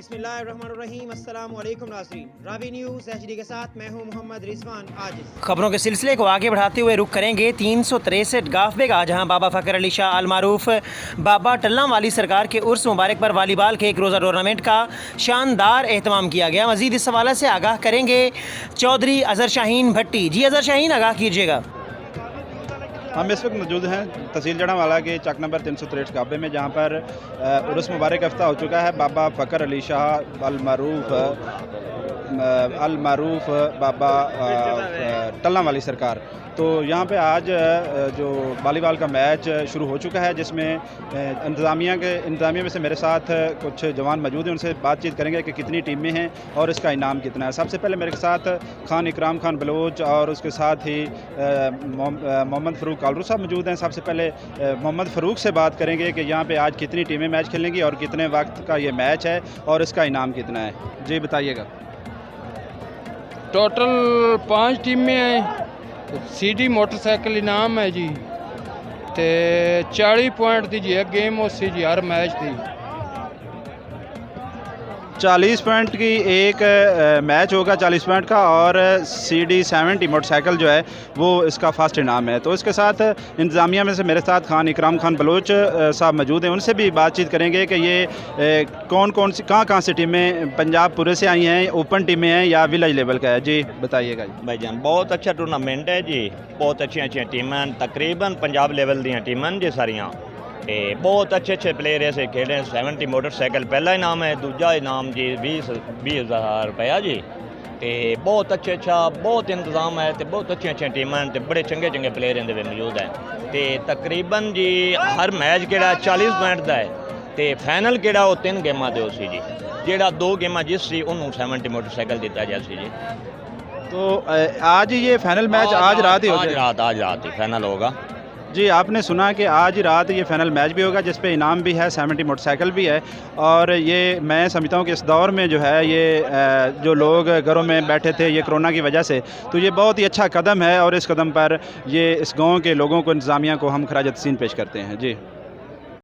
बिस्मिल्लाहिर्रहमानिर्रहीम। अस्सलामु अलैकुम नाज़रीन, रावी न्यूज़ HD के साथ मैं हूं मोहम्मद रिजवान। आज खबरों के सिलसिले को आगे बढ़ाते हुए रुख करेंगे 363 गाफबेगा, जहां बाबा फ़खर अली शाह अल मारूफ बाबा टल्ला वाली सरकार के उर्स मुबारक पर वॉलीबॉल के एक रोज़ा टूर्नामेंट का शानदार एहतमाम किया गया। मज़ीद इस हवाले से आगाह करेंगे चौधरी अज़हर शाहीन भट्टी। जी अज़हर शाहीन, आगाह कीजिएगा। हम इस वक्त मौजूद हैं तहसील जड़ांवाला के चक नंबर 363 काबे में, जहाँ पर उर्स मुबारक अफ्ताह हो चुका है बाबा फ़खर अली शाह अल मारूफ बाबा टल्ला वाली सरकार। तो यहाँ पे आज जो वॉलीबॉल का मैच शुरू हो चुका है, जिसमें इंतज़ामिया में से मेरे साथ कुछ जवान मौजूद हैं। उनसे बातचीत करेंगे कि कितनी टीमें हैं और इसका इनाम कितना है। सबसे पहले मेरे साथ खान इकराम खान बलोच और उसके साथ ही मोहम्मद फ़रूक कालरू साहब मौजूद हैं। सबसे पहले मोहम्मद फ़रूक से बात करेंगे कि यहाँ पे आज कितनी टीमें मैच खेलेंगी और कितने वक्त का ये मैच है और इसका इनाम कितना है। जी बताइएगा। टोटल 5 टीमें हैं। CD मोटरसाइकिल इनाम है जी, ते 40 पॉइंट दी जी गेम उसी जी हर मैच दी 40 पॉइंट की एक मैच होगा 40 पॉइंट का, और CD 70 मोटरसाइकिल जो है वो इसका फर्स्ट इनाम है। तो इसके साथ इंतज़ामिया में से मेरे साथ खान इकराम खान बलोच साहब मौजूद हैं। उनसे भी बातचीत करेंगे कि ये कौन सी कहाँ से टीमें पंजाब पूरे से आई हैं, ओपन टीमें हैं या विलेज लेवल का है। जी बताइएगा। भाईजान बहुत अच्छा टूर्नामेंट है जी, बहुत अच्छी टीमां, तकरीबन पंजाब लेवल दी टीमां जी सारियां। बहुत अच्छे प्लेयर ऐसे खेले। 70 मोटरसाइकिल पहला इनाम है, दूजा इनाम जी 20,000 रुपया जी। बहुत अच्छा बहुत इंतजाम है, तो बहुत अच्छी टीमां, तो बड़े चंगे प्लेयर इहदे विच मौजूद हैं। तो तकरीबन जी हर मैच केड़ा 40 पॉइंट का है, तो फाइनल केड़ा वो 3 गेमां दे सी जी। जेड़ा 2 गेमां जिस सी उन्होंने 70 मोटरसाइकिल दिता जासी जी। तो आज ये फाइनल मैच आज रात ही होगा? आज रात ही फाइनल होगा जी। आपने सुना कि आज रात ये फाइनल मैच भी होगा, जिस पे इनाम भी है, 70 मोटरसाइकिल भी है। और ये मैं समझता हूँ कि इस दौर में जो है ये जो लोग घरों में बैठे थे ये कोरोना की वजह से, तो ये बहुत ही अच्छा कदम है और इस कदम पर ये इस गांव के लोगों को, इंतज़ामिया को हम खराज तहसीन पेश करते हैं। जी।